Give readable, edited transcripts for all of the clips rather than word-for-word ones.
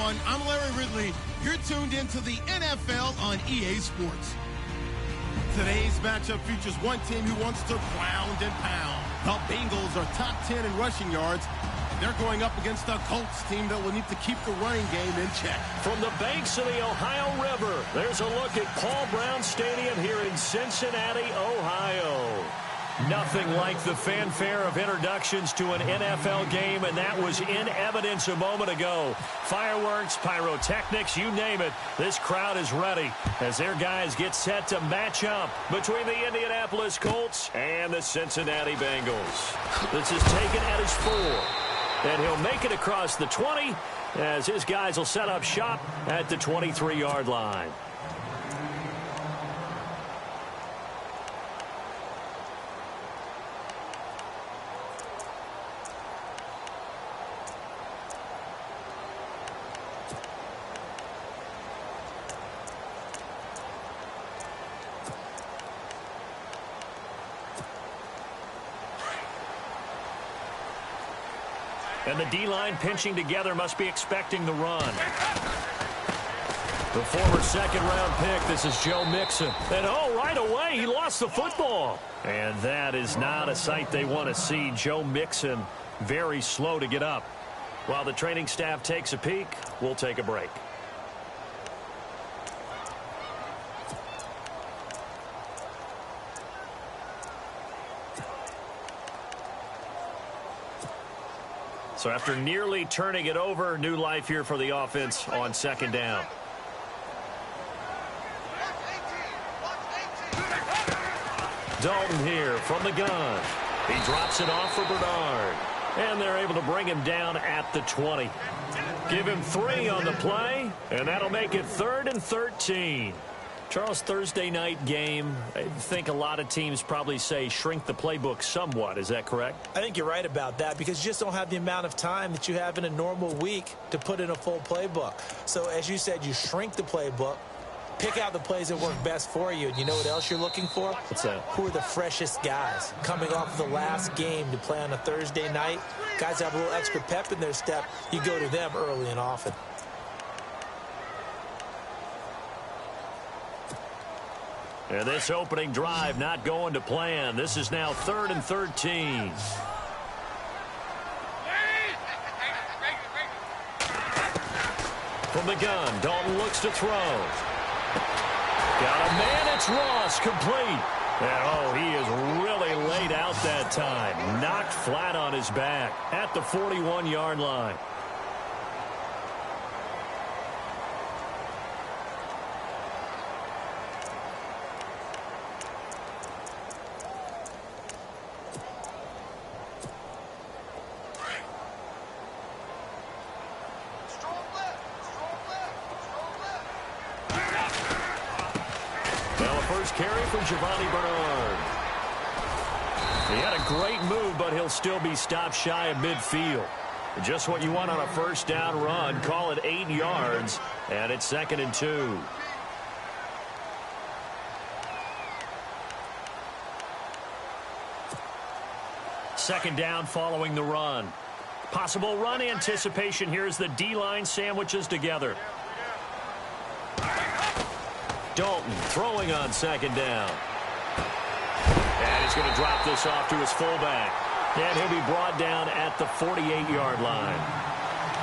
everyone. I'm Larry Ridley. You're tuned into the NFL on EA Sports. Today's matchup features one team who wants to ground and pound. The Bengals are top 10 in rushing yards. They're going up against a Colts team that will need to keep the running game in check. From the banks of the Ohio River, there's a look at Paul Brown Stadium here in Cincinnati, Ohio. Nothing like the fanfare of introductions to an NFL game, and that was in evidence a moment ago. Fireworks, pyrotechnics, you name it. This crowd is ready as their guys get set to match up between the Indianapolis Colts and the Cincinnati Bengals. This is taken at his 4. And he'll make it across the 20 as his guys will set up shop at the 23-yard line. And the D-line pinching together must be expecting the run. The former second-round pick, this is Joe Mixon. And, oh, right away, he lost the football. And that is not a sight they want to see. Joe Mixon very slow to get up. While the training staff takes a peek, we'll take a break. So after nearly turning it over, new life here for the offense on second down. Dalton here from the gun. He drops it off for Bernard. And they're able to bring him down at the 20. Give him 3 on the play, and that'll make it 3rd and 13. Charles, Thursday night game, I think a lot of teams probably say shrink the playbook somewhat. Is that correct? I think you're right about that because you just don't have the amount of time that you have in a normal week to put in a full playbook. So as you said, you shrink the playbook, pick out the plays that work best for you. And you know what else you're looking for? What's that? Who are the freshest guys coming off of the last game to play on a Thursday night? Guys have a little extra pep in their step. You go to them early and often. And this opening drive not going to plan. This is now 3rd and 13. From the gun, Dalton looks to throw. Got a man, it's Ross, complete. And, oh, he is really laid out that time. Knocked flat on his back at the 41-yard line. Carry from Giovanni Bernard. He had a great move, but he'll still be stopped shy of midfield. Just what you want on a first down run. Call it 8 yards, and it's 2nd and 2. Second down following the run. Possible run anticipation here as the D-line sandwiches together. Dalton throwing on second down. And he's going to drop this off to his fullback. And he'll be brought down at the 48-yard line.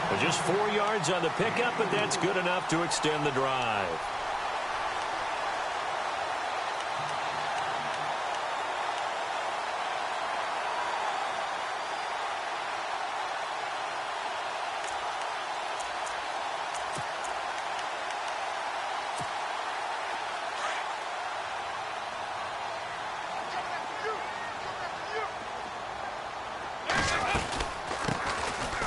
But just 4 yards on the pickup, but that's good enough to extend the drive.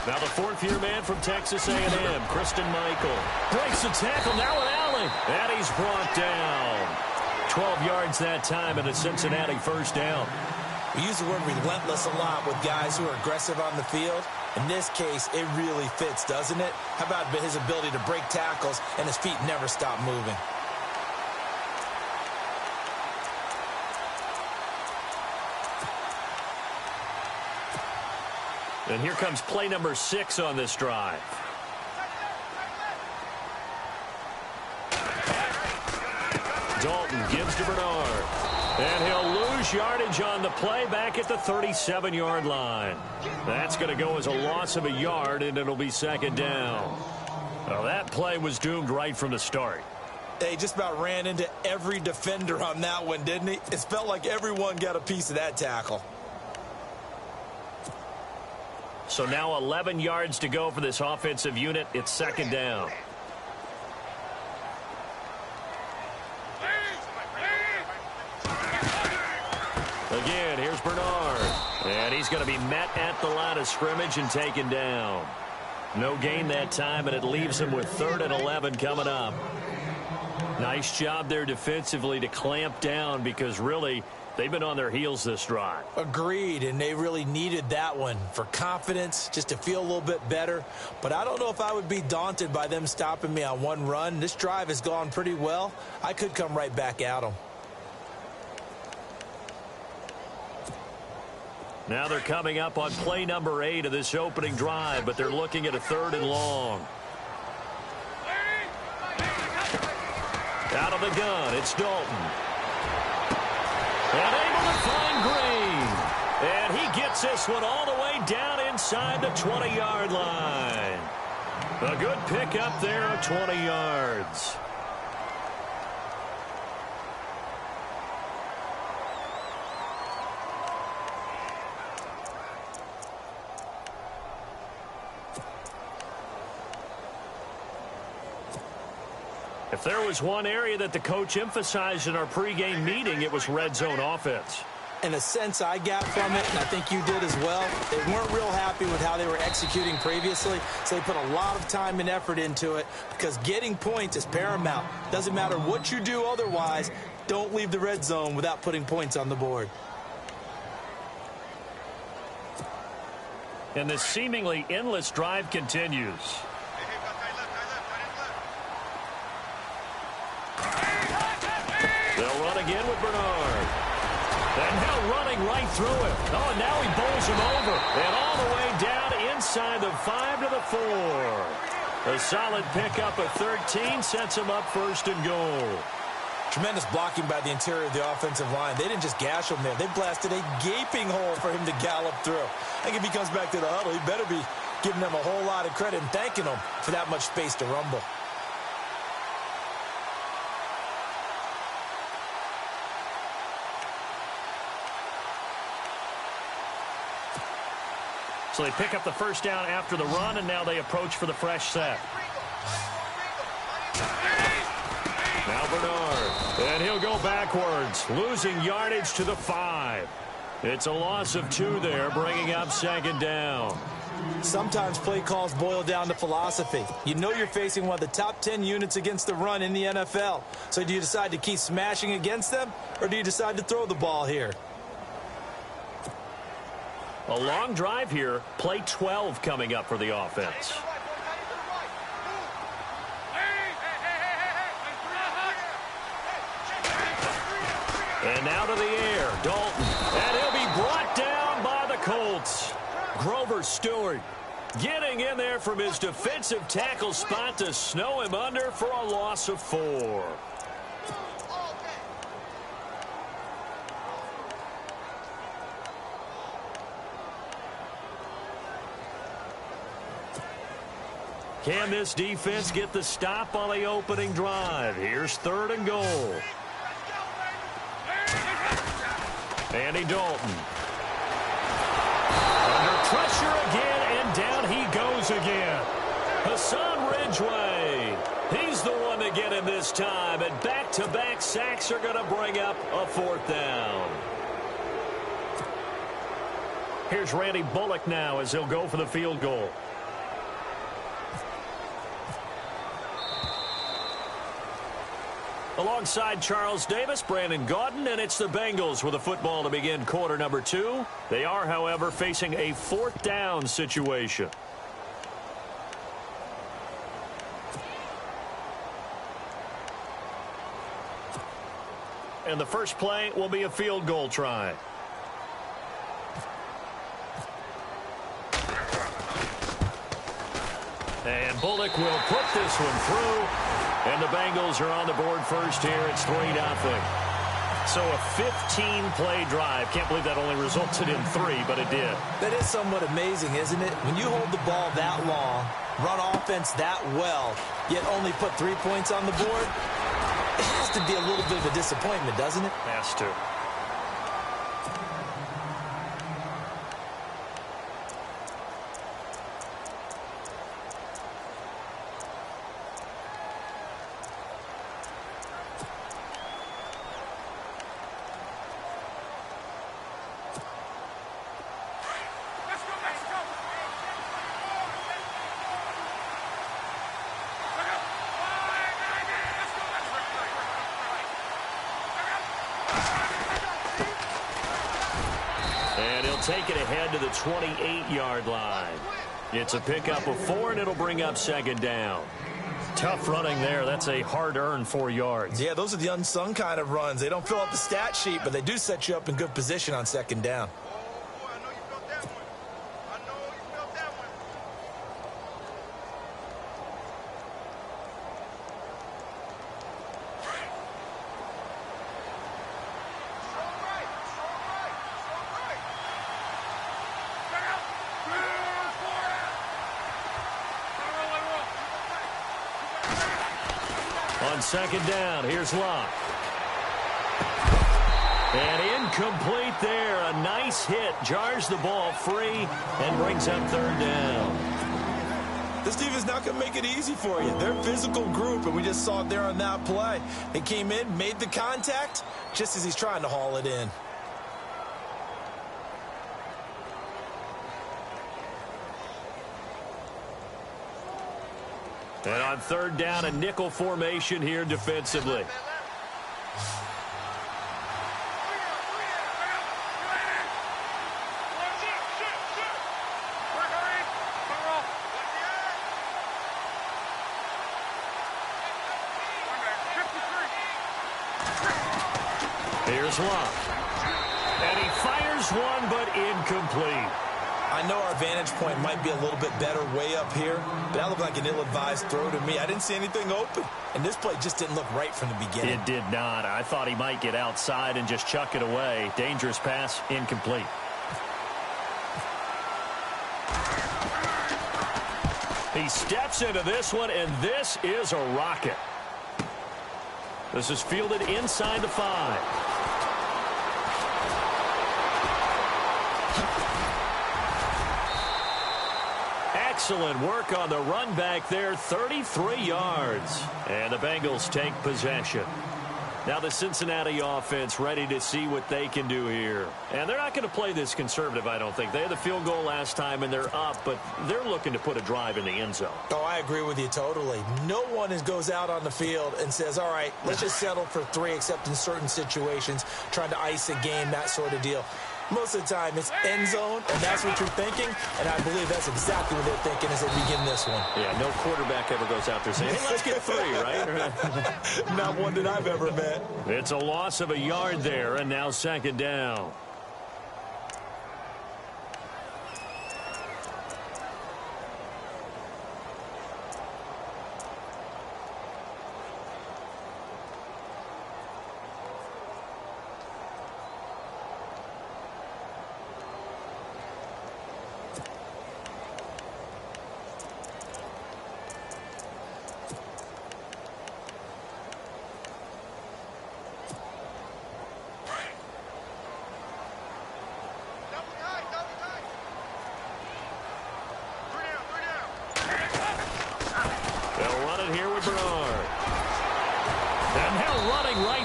Now the 4th-year man from Texas A&M, Christian Michael. Breaks the tackle now with Allen. And he's brought down. 12 yards that time and a Cincinnati first down. We use the word relentless a lot with guys who are aggressive on the field. In this case, it really fits, doesn't it? How about his ability to break tackles and his feet never stop moving? And here comes play number 6 on this drive. Dalton gives to Bernard. And he'll lose yardage on the play back at the 37-yard line. That's going to go as a loss of a yard, and it'll be second down. Well, that play was doomed right from the start. They just about ran into every defender on that one, didn't he? It felt like everyone got a piece of that tackle. So now 11 yards to go for this offensive unit. It's second down. Again, here's Bernard. And he's going to be met at the line of scrimmage and taken down. No gain that time, and it leaves him with 3rd and 11 coming up. Nice job there defensively to clamp down because really they've been on their heels this drive. Agreed, and they really needed that one for confidence, just to feel a little bit better. But I don't know if I would be daunted by them stopping me on one run. This drive has gone pretty well. I could come right back at them. Now they're coming up on play number 8 of this opening drive, but they're looking at a 3rd and long. Out of the gun, it's Dalton. And able to find Green. And he gets this one all the way down inside the 20-yard line. A good pickup there of 20 yards. If there was one area that the coach emphasized in our pregame meeting, it was red zone offense. And a sense I got from it, and I think you did as well, they weren't real happy with how they were executing previously, so they put a lot of time and effort into it because getting points is paramount. Doesn't matter what you do otherwise, don't leave the red zone without putting points on the board. And this seemingly endless drive continues. They'll run again with Bernard. And now running right through it. Oh, and now he bowls him over. And all the way down inside the 5 to the 4. A solid pickup of 13 sets him up 1st and goal. Tremendous blocking by the interior of the offensive line. They didn't just gash him there. They blasted a gaping hole for him to gallop through. I think if he comes back to the huddle, he better be giving them a whole lot of credit and thanking them for that much space to rumble. So they pick up the first down after the run, and now they approach for the fresh set. Now Bernard, and he'll go backwards, losing yardage to the 5. It's a loss of 2 there, bringing up second down. Sometimes play calls boil down to philosophy. You know you're facing one of the top 10 units against the run in the NFL. So do you decide to keep smashing against them, or do you decide to throw the ball here? A long drive here. Play 12 coming up for the offense. And now to the air, Dalton. And he'll be brought down by the Colts. Grover Stewart getting in there from his defensive tackle spot to snow him under for a loss of 4. Can this defense get the stop on the opening drive? Here's 3rd and goal. Andy Dalton. Under pressure again, and down he goes again. Hassan Ridgeway. He's the one to get him this time, and back-to-back sacks are going to bring up a 4th down. Here's Randy Bullock now as he'll go for the field goal. Alongside Charles Davis, Brandon Gaudin, and it's the Bengals with a football to begin quarter number 2. They are, however, facing a 4th down situation. And the first play will be a field goal try. And Bullock will put this one through. And the Bengals are on the board first here. It's 3-0. So a 15-play drive. Can't believe that only resulted in 3, but it did. That is somewhat amazing, isn't it? When you hold the ball that long, run offense that well, yet only put 3 points on the board, it has to be a little bit of a disappointment, doesn't it? Has to. Take it ahead to the 28-yard line. It's a pickup of 4, and it'll bring up 2nd down. Tough running there. That's a hard-earned 4 yards. Yeah, those are the unsung kind of runs. They don't fill up the stat sheet, but they do set you up in good position on 2nd down. On 2nd down, here's Locke. And incomplete there. A nice hit. Jars the ball free and brings up 3rd down. This defense not going to make it easy for you. They're a physical group, and we just saw it there on that play. They came in, made the contact, just as he's trying to haul it in. And on 3rd down, a nickel formation here defensively. Here's Locke. And he fires one, but incomplete. I know our vantage point might be a little bit better way up here, but that looked like an ill-advised throw to me. I didn't see anything open, and this play just didn't look right from the beginning. It did not. I thought he might get outside and just chuck it away. Dangerous pass, incomplete. He steps into this one, and this is a rocket. This is fielded inside the 5. Excellent work on the run back there, 33 yards. And the Bengals take possession. Now the Cincinnati offense ready to see what they can do here. And they're not going to play this conservative, I don't think. They had the field goal last time, and they're up, but they're looking to put a drive in the end zone. Oh, I agree with you totally. No one goes out on the field and says, all right, let's just settle for 3, except in certain situations, trying to ice a game, that sort of deal. Most of the time, it's end zone, and that's what you're thinking, and I believe that's exactly what they're thinking as they begin this one. Yeah, no quarterback ever goes out there saying, hey, let's get 3, right? Not one that I've ever met. It's a loss of a yard there, and now 2nd down.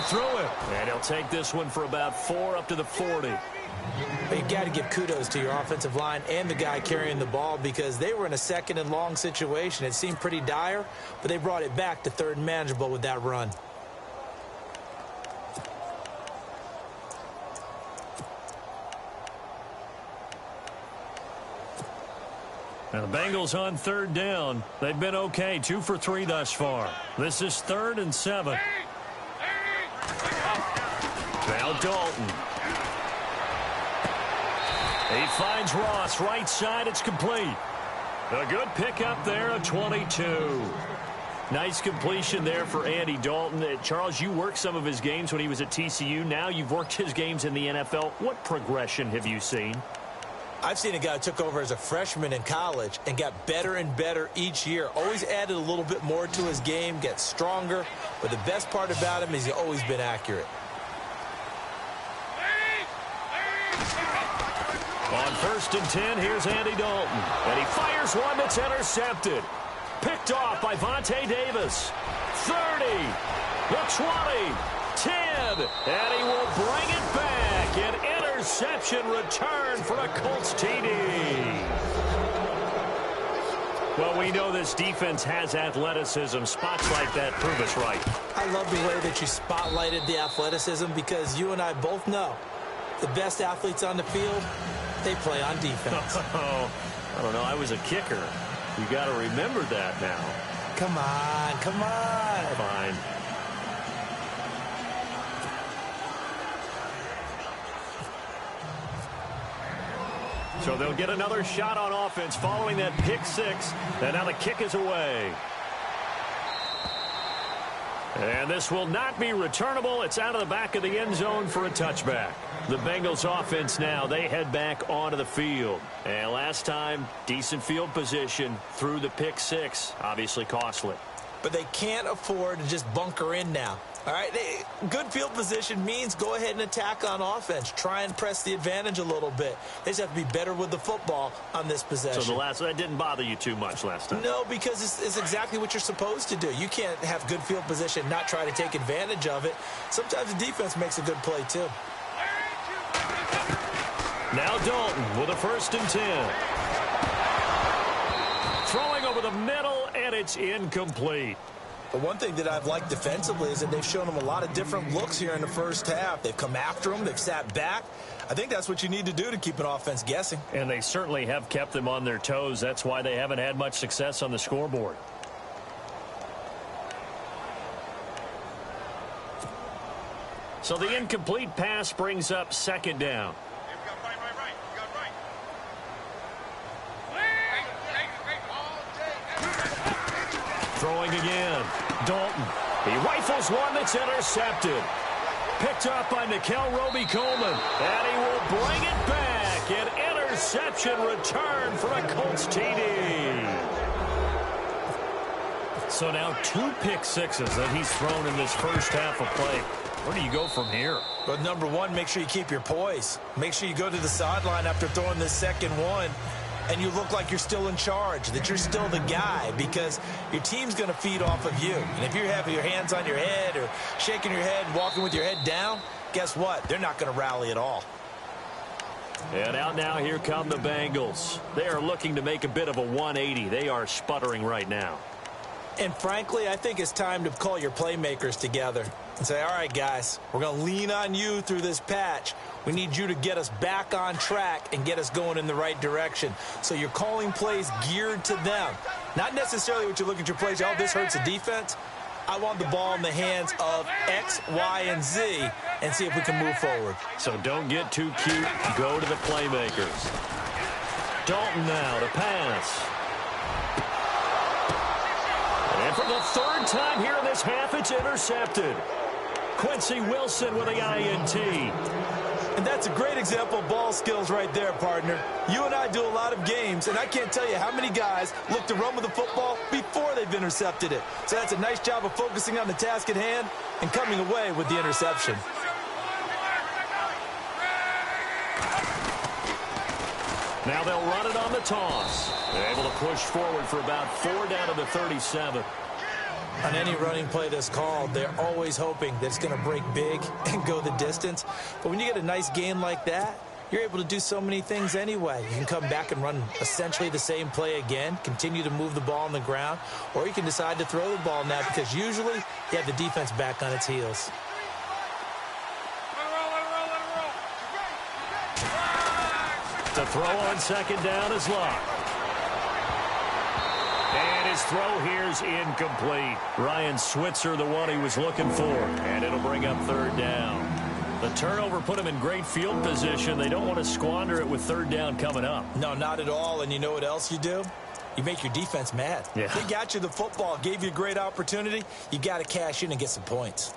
And he'll take this one for about 4 up to the 40. But you've got to give kudos to your offensive line and the guy carrying the ball, because they were in a 2nd and long situation. It seemed pretty dire, but they brought it back to 3rd and manageable with that run. Now the Bengals on 3rd down. They've been okay, 2 for 3 thus far. This is 3rd and 7. Now Dalton. He finds Ross right side. It's complete. A good pickup there, a 22. Nice completion there for Andy Dalton. Charles, you worked some of his games when he was at TCU. Now you've worked his games in the NFL. What progression have you seen? I've seen a guy who took over as a freshman in college and got better and better each year. Always added a little bit more to his game, gets stronger. But the best part about him is he's always been accurate. On 1st and 10, here's Andy Dalton. And he fires one that's intercepted. Picked off by Vontae Davis. 30, the 20, 10, and he will bring it back. An interception return for a Colts TD. Well, we know this defense has athleticism. Spots like that prove us right. I love the way that you spotlighted the athleticism because you and I both know the best athletes on the field, they play on defense. Oh, I don't know. I was a kicker. You got to remember that now. Come on, come on. Fine. So they'll get another shot on offense following that pick six. And now the kick is away. And this will not be returnable. It's out of the back of the end zone for a touchback. The Bengals offense now, they head back onto the field. And last time, decent field position through the pick six. Obviously costly. But they can't afford to just bunker in now. All right, good field position means go ahead and attack on offense. Try and press the advantage a little bit. They just have to be better with the football on this possession. So that didn't bother you too much last time? No, because it's exactly what you're supposed to do. You can't have good field position, not try to take advantage of it. Sometimes the defense makes a good play, too. Now Dalton with a 1st and 10. Throwing over the middle, and it's incomplete. But one thing that I've liked defensively is that they've shown him a lot of different looks here in the first half. They've come after him. They've sat back. I think that's what you need to do to keep an offense guessing. And they certainly have kept them on their toes. That's why they haven't had much success on the scoreboard. So the incomplete pass brings up 2nd down. Throwing again. Dalton. He rifles one that's intercepted. Picked up by Nickel Roby-Coleman. And he will bring it back. An interception return for a Colts TD. So now 2 pick sixes that he's thrown in this first half of play. Where do you go from here? Well, number one, make sure you keep your poise. Make sure you go to the sideline after throwing this second one. And you look like you're still in charge, that you're still the guy, because your team's going to feed off of you. And if you're having your hands on your head or shaking your head, walking with your head down, guess what? They're not going to rally at all. And out now, here come the Bengals. They are looking to make a bit of a 180. They are sputtering right now. And frankly, I think it's time to call your playmakers together and say, all right, guys, we're going to lean on you through this patch. We need you to get us back on track and get us going in the right direction. So you're calling plays geared to them. Not necessarily what you look at your plays, oh, this hurts the defense. I want the ball in the hands of X, Y, and Z and see if we can move forward. So don't get too cute. Go to the playmakers. Dalton now to pass. And for the 3rd time here in this half, it's intercepted. Quincy Wilson with the INT. And that's a great example of ball skills right there, partner. You and I do a lot of games, and I can't tell you how many guys look to run with the football before they've intercepted it. So that's a nice job of focusing on the task at hand and coming away with the interception. Now they'll run it on the toss. They're able to push forward for about 4 down to the 37. On any running play that's called, they're always hoping that it's going to break big and go the distance. But when you get a nice gain like that, you're able to do so many things anyway. You can come back and run essentially the same play again, continue to move the ball on the ground, or you can decide to throw the ball now because usually you have the defense back on its heels. The throw on 2nd down is locked. And his throw here's incomplete. Ryan Switzer, the one he was looking for. And it'll bring up 3rd down. The turnover put him in great field position. They don't want to squander it with 3rd down coming up. No, not at all. And you know what else you do? You make your defense mad. Yeah. They got you the football, gave you a great opportunity. You got to cash in and get some points.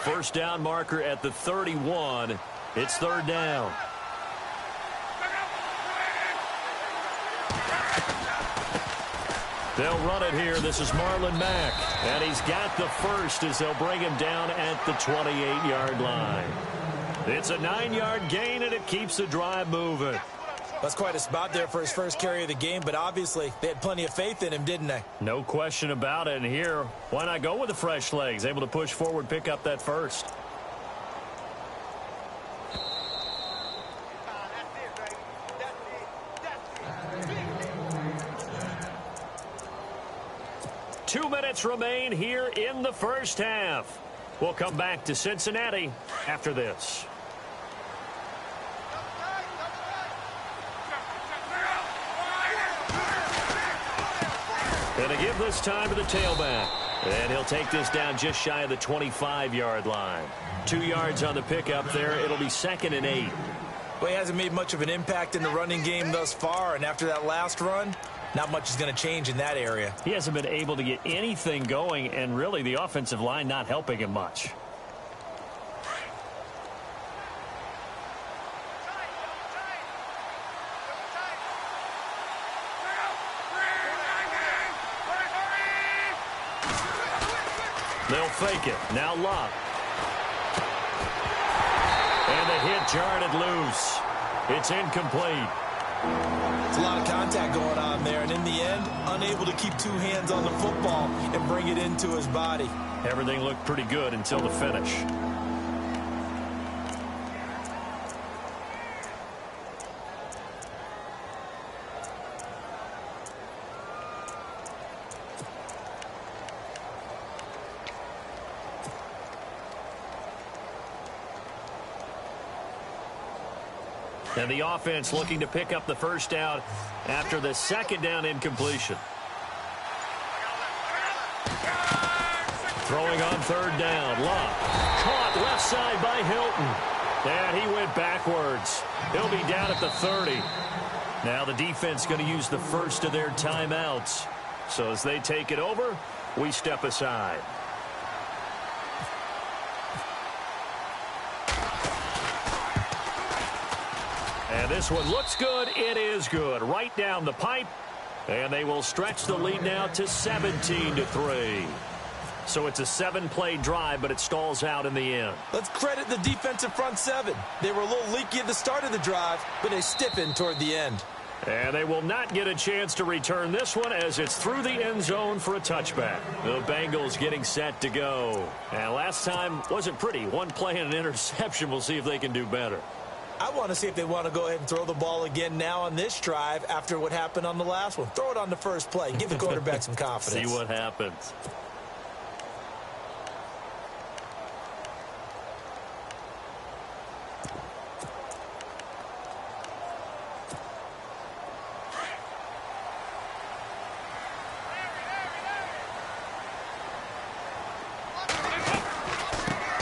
First down marker at the 31. It's third down. They'll run it here. This is Marlon Mack. And he's got the first as they'll bring him down at the 28-yard line. It's a 9-yard gain, and it keeps the drive moving. That's quite a spot there for his first carry of the game, but obviously they had plenty of faith in him, didn't they? No question about it. And here, why not go with the fresh legs? Able to push forward, pick up that first. Two minutes remain here in the first half. We'll come back to Cincinnati after this. And a give this time to the tailback. And he'll take this down just shy of the 25-yard line. 2 yards on the pickup there. It'll be second and 8. Well, he hasn't made much of an impact in the running game thus far, and after that last run, not much is going to change in that area. He hasn't been able to get anything going, and really the offensive line not helping him much. They'll fake it. Now Locke. And the hit jarred it loose. It's incomplete. It's a lot of contact going on there, and in the end, unable to keep two hands on the football and bring it into his body. Everything looked pretty good until the finish. And the offense looking to pick up the first down after the second down incompletion. Throwing on third down. Love. Caught left side by Hilton. And he went backwards. He'll be down at the 30. Now the defense going to use the first of their timeouts. So as they take it over, we step aside. And this one looks good. It is good. Right down the pipe. And they will stretch the lead now to 17-3. So it's a 7-play drive, but it stalls out in the end. Let's credit the defensive front seven. They were a little leaky at the start of the drive, but they stiffened toward the end. And they will not get a chance to return this one as it's through the end zone for a touchback. The Bengals getting set to go. And last time wasn't pretty. One play and an interception. We'll see if they can do better. I want to see if they want to go ahead and throw the ball again now on this drive after what happened on the last one. Throw it on the first play. Give the quarterback some confidence. See what happens.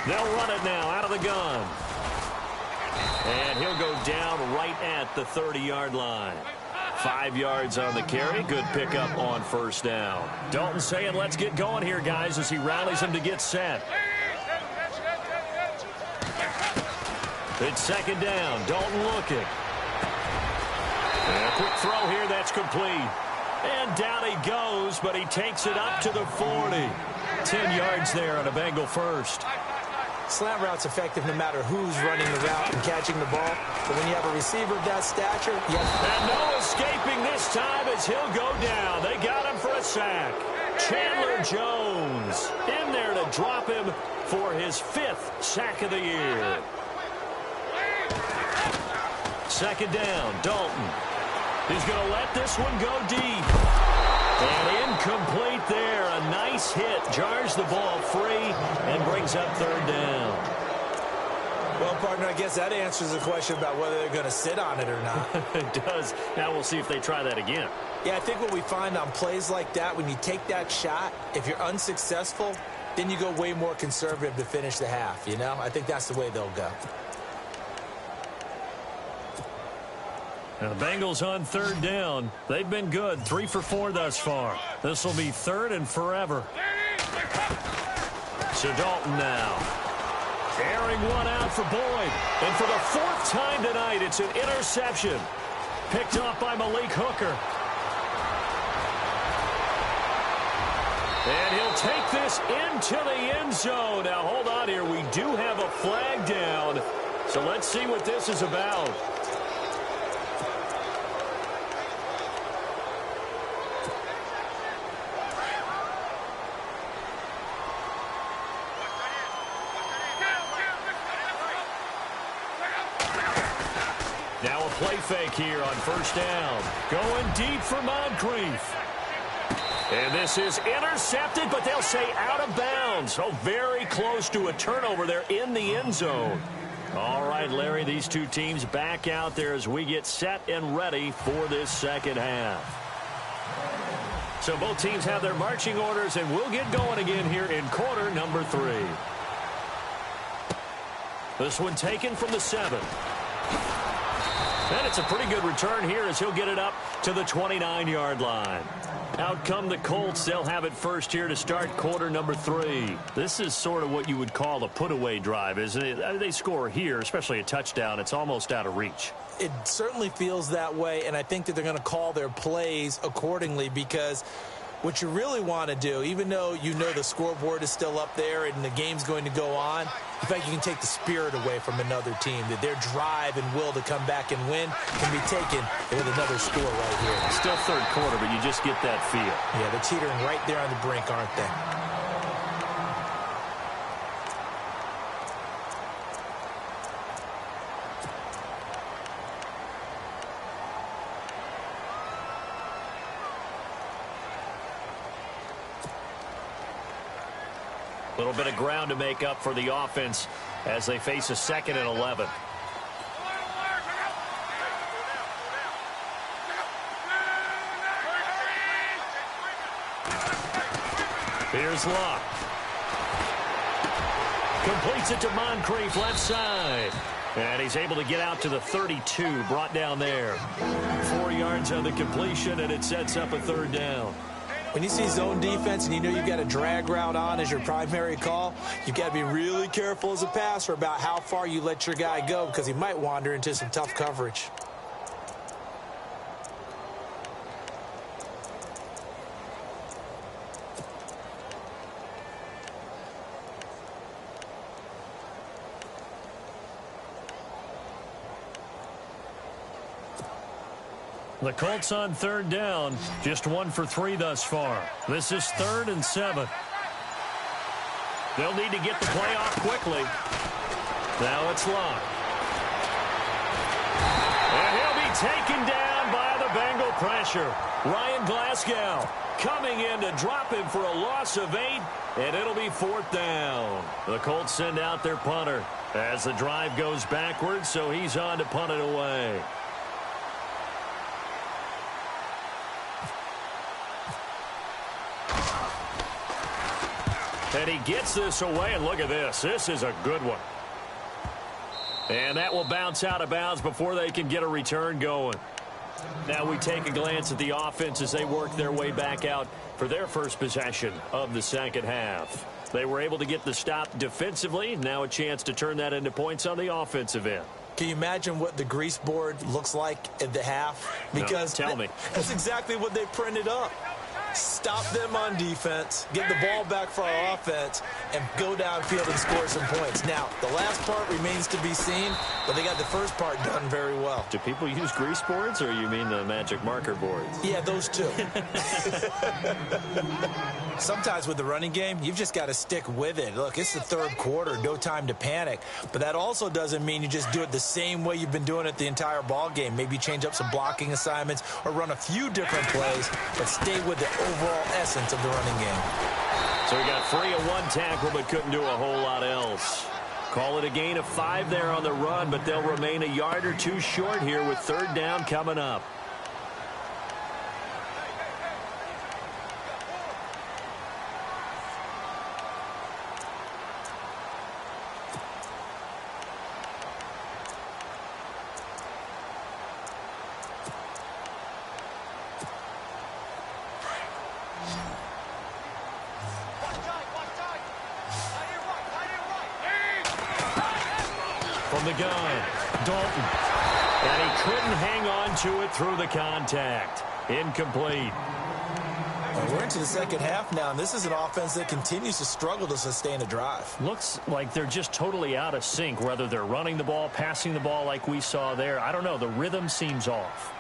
They'll run it now out of the gun. And he'll go down right at the 30-yard line. 5 yards on the carry. Good pickup on first down. Dalton saying, let's get going here, guys, as he rallies him to get set. It's second down. Dalton looking. And a quick throw here. That's complete. And down he goes, but he takes it up to the 40. 10 yards there on a Bengal first. Slant route's effective no matter who's running the route and catching the ball. But when you have a receiver of that stature, And no escaping this time as he'll go down. They got him for a sack. Chandler Jones in there to drop him for his 5th sack of the year. Second down, Dalton. He's going to let this one go deep. And incomplete there. A nice hit. Jars the ball free and brings up third down. Well, partner, I guess that answers the question about whether they're going to sit on it or not. It does. Now we'll see if they try that again. Yeah, I think what we find on plays like that, when you take that shot, if you're unsuccessful, then you go way more conservative to finish the half, you know? I think that's the way they'll go. Now the Bengals on third down. They've been good, 3 for 4 thus far. This will be third and forever. So Dalton now. Airing one out for Boyd. And for the 4th time tonight, it's an interception. Picked off by Malik Hooker. And he'll take this into the end zone. Now, hold on here. We do have a flag down. So let's see what this is about. Now a play fake here on first down. Going deep for Moncrief. And this is intercepted, but they'll say out of bounds. So very close to a turnover there in the end zone. All right, Larry, these two teams back out there as we get set and ready for this second half. So both teams have their marching orders, and we'll get going again here in quarter number 3. This one taken from the 7. And it's a pretty good return here as he'll get it up to the 29-yard line. Out come the Colts. They'll have it first here to start quarter number 3. This is sort of what you would call a put-away drive, isn't it? They score here, especially a touchdown. It's almost out of reach. It certainly feels that way, and I think that they're going to call their plays accordingly because what you really want to do, even though you know the scoreboard is still up there and the game's going to go on, in fact, you can take the spirit away from another team, that their drive and will to come back and win can be taken with another score right here. It's still third quarter, but you just get that feel. Yeah, they're teetering right there on the brink, aren't they? A little bit of ground to make up for the offense as they face a 2nd and 11. Here's Locke. Completes it to Moncrief left side. And he's able to get out to the 32, brought down there. 4 yards on the completion, and it sets up a 3rd down. When you see zone defense and you know you've got a drag route on as your primary call, you've got to be really careful as a passer about how far you let your guy go because he might wander into some tough coverage. The Colts on 3rd down, just 1 for 3 thus far. This is 3rd and 7. They'll need to get the play off quickly. Now it's Locke. And he'll be taken down by the Bengal pressure. Ryan Glasgow coming in to drop him for a loss of 8, and it'll be 4th down. The Colts send out their punter as the drive goes backwards, so he's on to punt it away. And he gets this away, and look at this. This is a good one. And that will bounce out of bounds before they can get a return going. Now we take a glance at the offense as they work their way back out for their first possession of the second half. They were able to get the stop defensively. Now a chance to turn that into points on the offensive end. Can you imagine what the grease board looks like at the half? Because no, tell me. That's exactly what they printed up. Stop them on defense, get the ball back for our offense, and go downfield and score some points. Now, the last part remains to be seen, but they got the first part done very well. Do people use grease boards, or you mean the magic marker boards? Yeah, those two. Sometimes with the running game, you've just got to stick with it. Look, it's the third quarter, no time to panic. But that also doesn't mean you just do it the same way you've been doing it the entire ball game. Maybe change up some blocking assignments or run a few different plays, but stay with the overall essence of the running game. So he got free of 1 tackle but couldn't do a whole lot else. Call it a gain of 5 there on the run, but they'll remain a yard or 2 short here with 3rd down coming up. the gun. Dalton. And he couldn't hang on to it through the contact. Incomplete. Well, we're into the second half now, and this is an offense that continues to struggle to sustain a drive. Looks like they're just totally out of sync, whether they're running the ball, passing the ball like we saw there. I don't know. The rhythm seems off.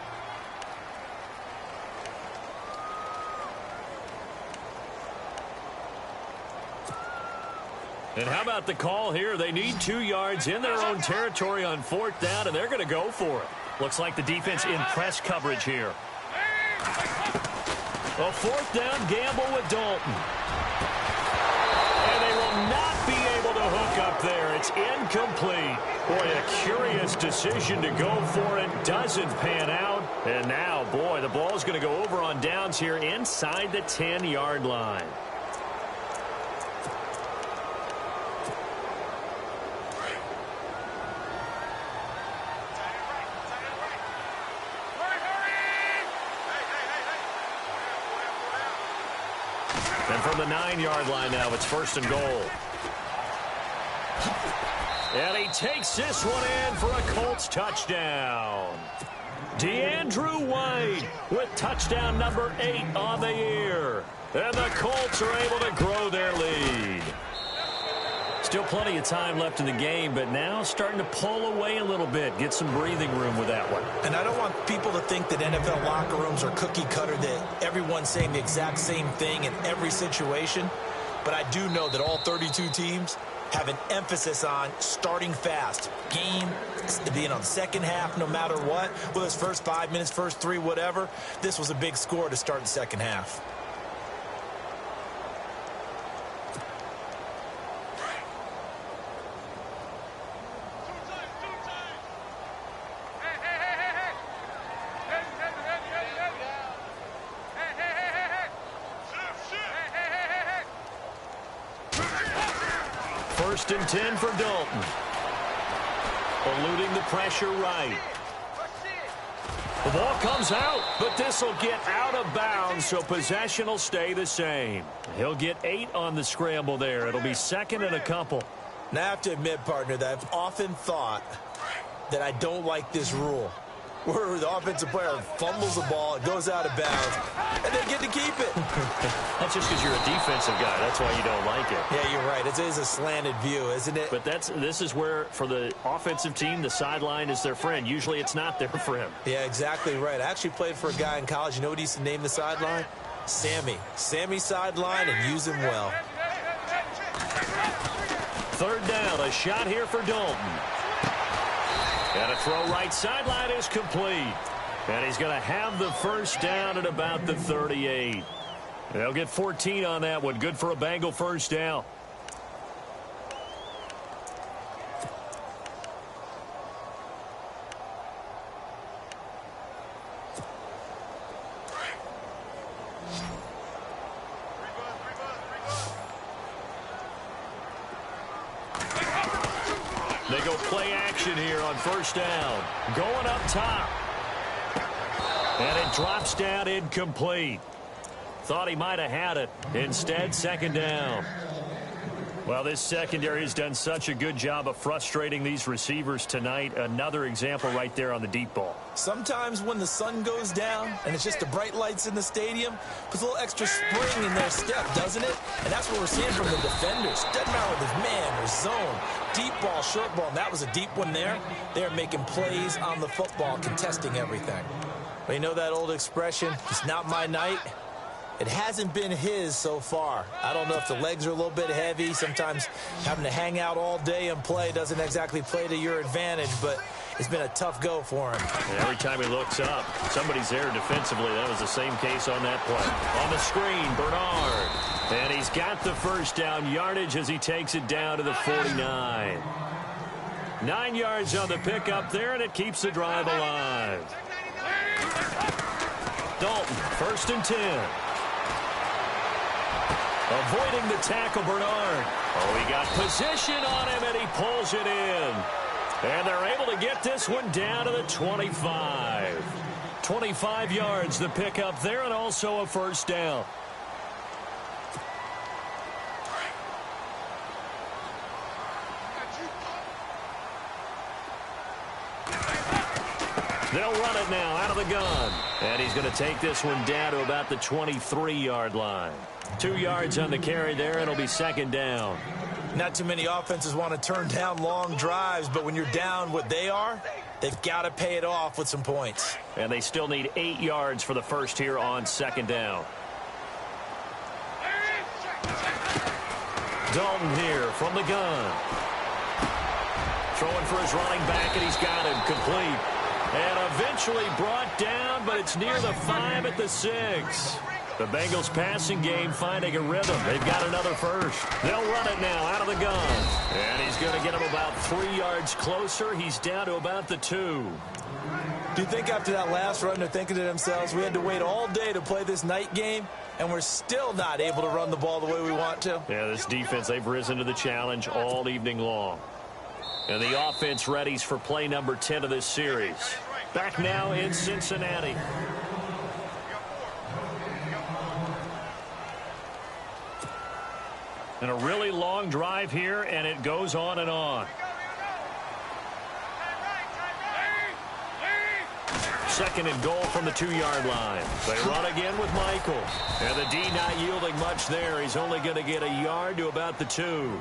And how about the call here? They need 2 yards in their own territory on 4th down, and they're going to go for it. Looks like the defense in press coverage here. A 4th down gamble with Dalton. And they will not be able to hook up there. It's incomplete. Boy, a curious decision to go for it. Doesn't pan out. And now, boy, the ball's going to go over on downs here inside the 10-yard line. And from the 9-yard line now, it's 1st and goal. And he takes this one in for a Colts touchdown. DeAndrew White with touchdown number 8 on the year. And the Colts are able to grow their lead. Still plenty of time left in the game, but now starting to pull away a little bit. Get some breathing room with that one. And I don't want people to think that NFL locker rooms are cookie cutter, that everyone's saying the exact same thing in every situation. But I do know that all 32 teams have an emphasis on starting fast. Game, being on the second half, no matter what. Whether it's first 5 minutes, first 3, whatever. This was a big score to start the second half. First and 10 for Dalton. Eluding the pressure right. The ball comes out, but this will get out of bounds, so possession will stay the same. He'll get 8 on the scramble there. It'll be 2nd and a couple. Now, I have to admit, partner, that I've often thought that I don't like this rule, where the offensive player fumbles the ball, it goes out of bounds, and they get to keep it. That's just because you're a defensive guy. That's why you don't like it. Yeah, you're right. It is a slanted view, isn't it? But this is where, for the offensive team, the sideline is their friend. Usually it's not their friend. Yeah, exactly right. I actually played for a guy in college. You know what he used to name the sideline? Sammy. Sammy sideline, and use him well. 3rd down, a shot here for Dalton. And a throw right sideline is complete. And he's going to have the first down at about the 38. They'll get 14 on that one. Good for a Bengal first down. They go play action here on 1st down. Going up top. And it drops down incomplete. Thought he might have had it. Instead, 2nd down. Well, this secondary has done such a good job of frustrating these receivers tonight. Another example right there on the deep ball. Sometimes when the sun goes down and it's just the bright lights in the stadium, puts a little extra spring in their step, doesn't it? And that's what we're seeing from the defenders. Doesn't matter whether it's man or zone, deep ball, short ball, and that was a deep one there. They're making plays on the football, contesting everything. But you know that old expression, it's not my night? It hasn't been his so far. I don't know if the legs are a little bit heavy. Sometimes having to hang out all day and play doesn't exactly play to your advantage, but it's been a tough go for him. And every time he looks up, somebody's there defensively. That was the same case on that play. On the screen, Bernard. And he's got the first down yardage as he takes it down to the 49. 9 yards on the pickup there, and it keeps the drive alive. Dalton, 1st and 10. Avoiding the tackle, Bernard. Oh, he got position on him, and he pulls it in. And they're able to get this one down to the 25. 25 yards, the pickup there, and also a first down. They'll run it now out of the gun. And he's going to take this one down to about the 23-yard line. 2 yards on the carry there, and it'll be second down. Not too many offenses want to turn down long drives, but when you're down what they are, they've got to pay it off with some points. And they still need 8 yards for the first here on second down. Dalton here from the gun. Throwing for his running back, and he's got him complete. And eventually brought down, but it's near the 5 at the 6. The Bengals passing game finding a rhythm. They've got another first. They'll run it now out of the gun. And he's going to get him about 3 yards closer. He's down to about the 2. Do you think after that last run they're thinking to themselves, we had to wait all day to play this night game, and we're still not able to run the ball the way we want to? Yeah, this defense, they've risen to the challenge all evening long. And the offense readies for play number 10 of this series. Back now in Cincinnati. And a really long drive here, and it goes on and on. Second and goal from the 2-yard line. They run again with Michael. And the D not yielding much there. He's only going to get a yard to about the 2.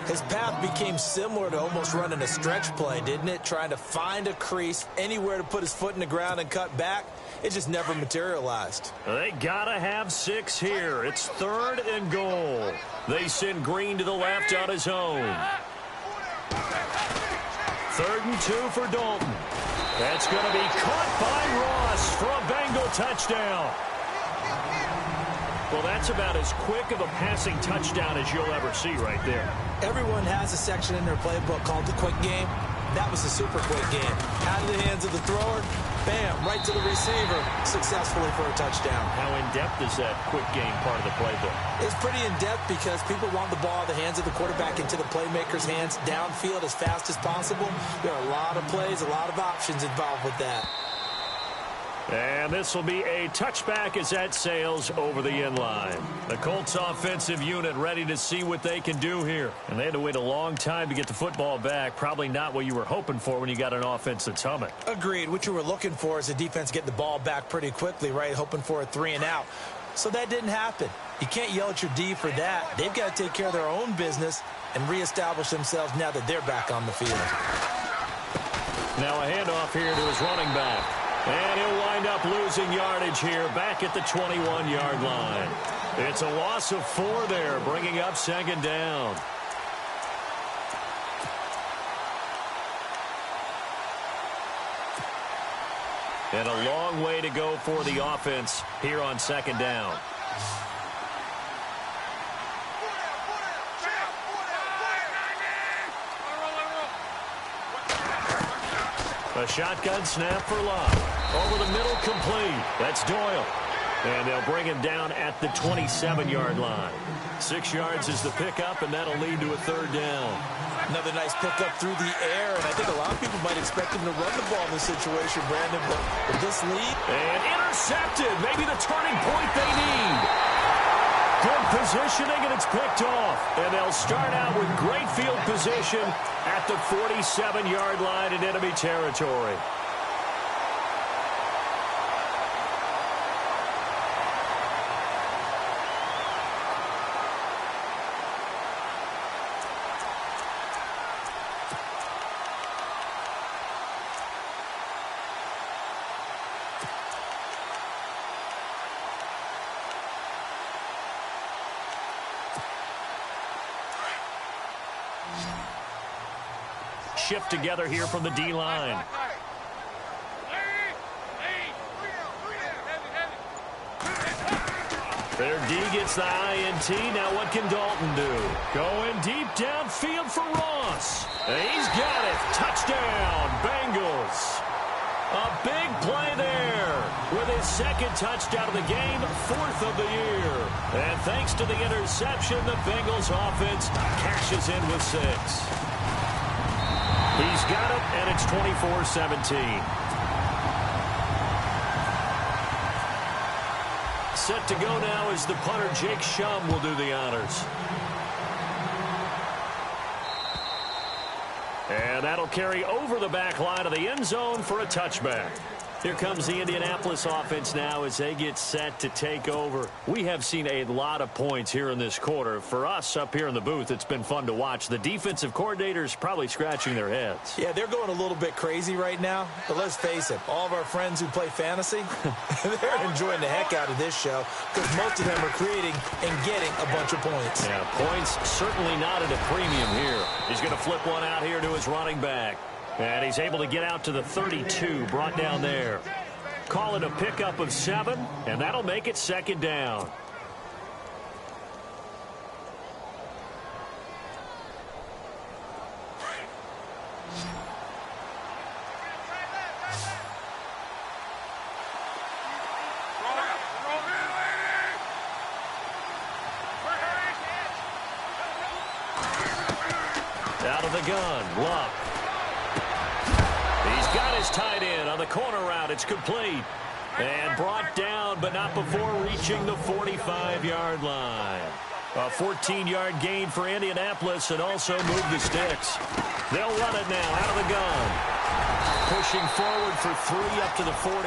His path became similar to almost running a stretch play, didn't it? Trying to find a crease, anywhere to put his foot in the ground and cut back. It just never materialized. They got to have 6 here. It's 3rd and goal. They send Green to the left on his own. 3rd and 2 for Dalton. That's going to be caught by Ross for a Bengal touchdown. Well, that's about as quick of a passing touchdown as you'll ever see right there. Everyone has a section in their playbook called the quick game. That was the super quick game. Out of the hands of the thrower, bam, right to the receiver, successfully for a touchdown. How in-depth is that quick game part of the playbook? It's pretty in-depth because people want the ball out of the hands of the quarterback into the playmaker's hands downfield as fast as possible. There are a lot of plays, a lot of options involved with that. And this will be a touchback as that sails over the inline. The Colts offensive unit ready to see what they can do here. And they had to wait a long time to get the football back. Probably not what you were hoping for when you got an offense that's humming. Agreed. What you were looking for is a defense getting the ball back pretty quickly, right? Hoping for a 3 and out. So that didn't happen. You can't yell at your D for that. They've got to take care of their own business and reestablish themselves now that they're back on the field. Now a handoff here to his running back. And he'll wind up losing yardage here back at the 21-yard line. It's a loss of 4 there, bringing up second down. And a long way to go for the offense here on second down. A shotgun snap for Love. Over the middle, complete. That's Doyle. And they'll bring him down at the 27-yard line. 6 yards is the pickup, and that'll lead to a 3rd down. Another nice pickup through the air, and I think a lot of people might expect him to run the ball in this situation, Brandon, but with this lead... And intercepted. Maybe the turning point they need. Good positioning, and it's picked off. And they'll start out with great field position at the 47-yard line in enemy territory. Shift together here from the D-line. Their D gets the INT. Now what can Dalton do? Going deep downfield for Ross. And he's got it. Touchdown, Bengals. A big play there with his 2nd touchdown of the game, 4th of the year. And thanks to the interception, the Bengals offense cashes in with 6. He's got it, and it's 24-17. Set to go now as the punter, Jake Shum, will do the honors. And that'll carry over the back line of the end zone for a touchback. Here comes the Indianapolis offense now as they get set to take over. We have seen a lot of points here in this quarter. For us up here in the booth, it's been fun to watch. The defensive coordinators probably scratching their heads. Yeah, they're going a little bit crazy right now. But let's face it, all of our friends who play fantasy, they're enjoying the heck out of this show because most of them are creating and getting a bunch of points. Yeah, points certainly not at a premium here. He's going to flip one out here to his running back. And he's able to get out to the 32, brought down there. Call it a pickup of 7, and that'll make it second down. Out of the gun, Luck. He's got his tight end on the corner route. It's complete. And brought down, but not before reaching the 45-yard line. A 14-yard gain for Indianapolis and also move the sticks. They'll run it now out of the gun. Pushing forward for 3 up to the 48.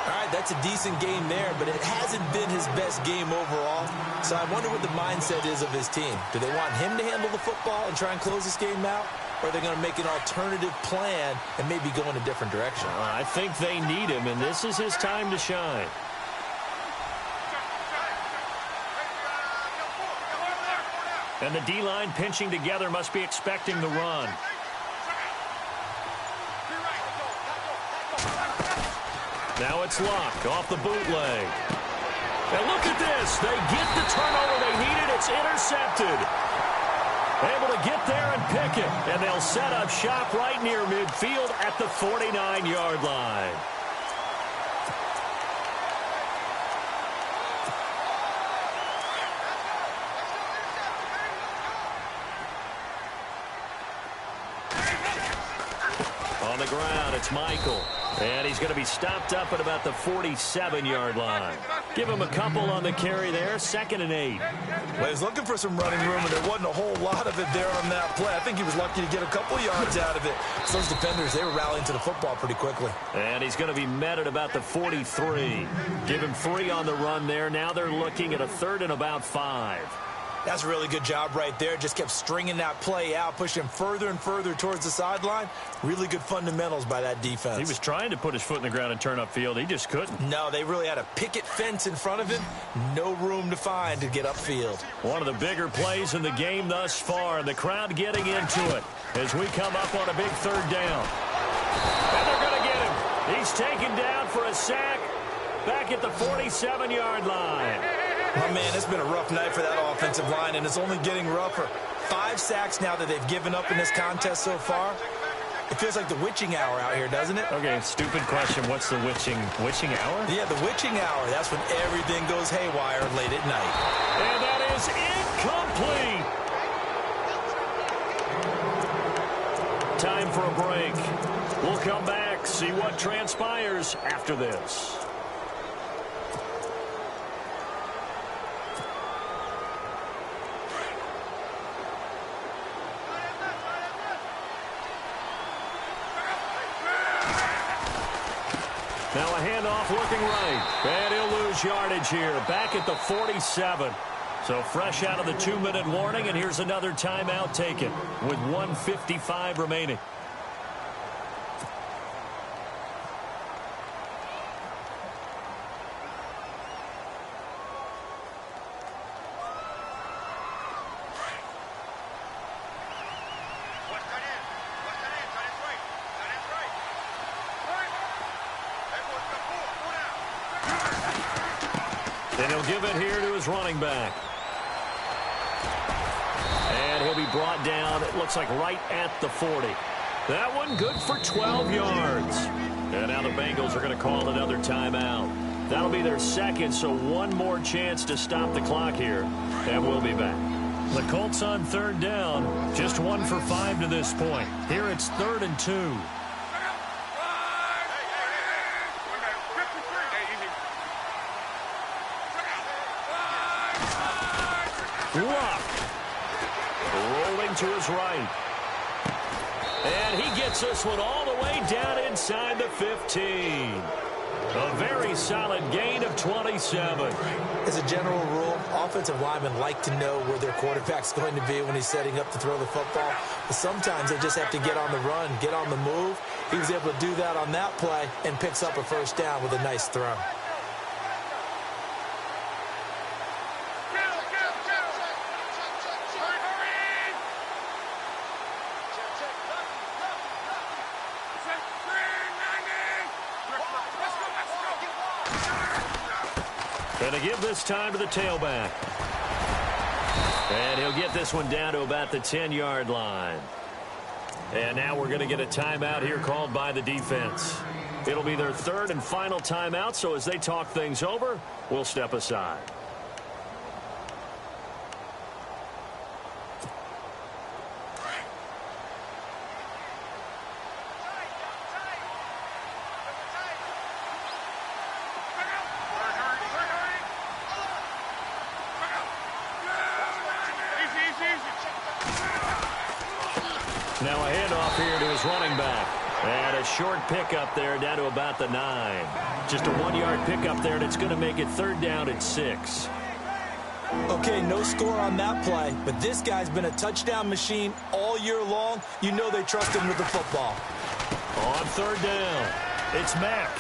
All right, that's a decent game there, but it hasn't been his best game overall. So I wonder what the mindset is of his team. Do they want him to handle the football and try and close this game out? Or are they going to make an alternative plan and maybe go in a different direction? I think they need him, and this is his time to shine. And the D-line pinching together must be expecting the run. Now it's Luck off the bootleg. And look at this. They get the turnover they needed. It's intercepted. Able to get there and pick it. And they'll set up shop right near midfield at the 49-yard line. On the ground, it's Michael. And he's going to be stopped up at about the 47-yard line. Give him a couple on the carry there, 2nd and 8. Well, he's looking for some running room, and there wasn't a whole lot of it there on that play. I think he was lucky to get a couple yards out of it. So those defenders, they were rallying to the football pretty quickly. And he's going to be met at about the 43. Give him 3 on the run there. Now they're looking at a 3rd and about 5. That's a really good job right there. Just kept stringing that play out, pushing him further and further towards the sideline. Really good fundamentals by that defense. He was trying to put his foot in the ground and turn upfield. He just couldn't. No, they really had a picket fence in front of him. No room to find to get upfield. One of the bigger plays in the game thus far, and the crowd getting into it as we come up on a big 3rd down. And they're going to get him. He's taken down for a sack back at the 47-yard line. Oh, man, it's been a rough night for that offensive line, and it's only getting rougher. 5 sacks now that they've given up in this contest so far. It feels like the witching hour out here, doesn't it? Okay, stupid question. What's the witching hour? Yeah, the witching hour. That's when everything goes haywire late at night. And that is incomplete. Time for a break. We'll come back, see what transpires after this. Now a handoff looking right. And he'll lose yardage here. Back at the 47. So fresh out of the 2-minute warning, and here's another timeout taken with 1:55 remaining. And he'll give it here to his running back. And he'll be brought down, it looks like right at the 40. That one good for 12 yards. And now the Bengals are going to call another timeout. That'll be their 2nd, so one more chance to stop the clock here. And we'll be back. The Colts on 3rd down, just 1 for 5 to this point. Here it's 3rd and 2. Luck. Rolling to his right. gets this one all the way down inside the 15. A very solid gain of 27. As a general rule, offensive linemen like to know where their quarterback's going to be when he's setting up to throw the football. But sometimes they just have to get on the run, get on the move. He was able to do that on that play and picks up a first down with a nice throw. Going to give this time to the tailback. And he'll get this one down to about the 10-yard line. And now we're going to get a timeout here called by the defense. It'll be their third and final timeout, so as they talk things over, we'll step aside. Now a handoff here to his running back. And a short pickup there down to about the 9. Just a 1-yard pickup there, and it's going to make it third down at 6. Okay, no score on that play, but this guy's been a touchdown machine all year long. You know they trust him with the football. On third down, it's Mack.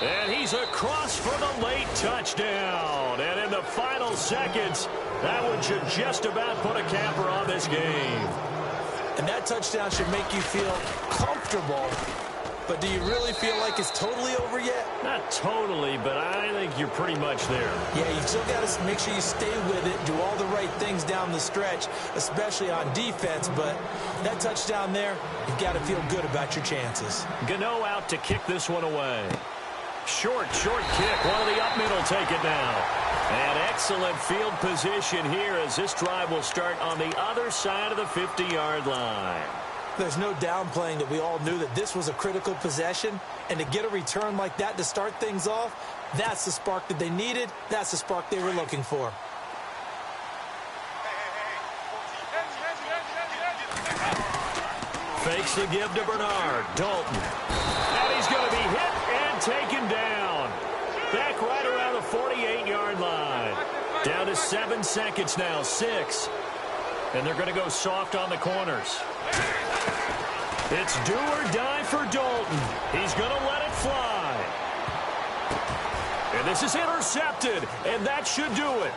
And he's across for the late touchdown. And in the final seconds, that one should just about put a capper on this game. And that touchdown should make you feel comfortable. But do you really feel like it's totally over yet? Not totally, but I think you're pretty much there. Yeah, you still got to make sure you stay with it, do all the right things down the stretch, especially on defense. But that touchdown there, you've got to feel good about your chances. Gano out to kick this one away. Short kick. One of the up middle take it now. And excellent field position here as this drive will start on the other side of the 50-yard line. There's no downplaying that we all knew that this was a critical possession. And to get a return like that to start things off, that's the spark that they needed. That's the spark they were looking for. Fakes the give to Bernard. Dalton. And he's going to be hit and taken down. Back right around the 48-yard line. Down to 7 seconds now. 6. And they're going to go soft on the corners. It's do or die for Dalton. He's going to let it fly. And this is intercepted. And that should do it.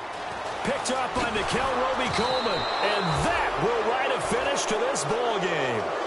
Picked up by Nickel Roby-Coleman. And that will write a finish to this ball game.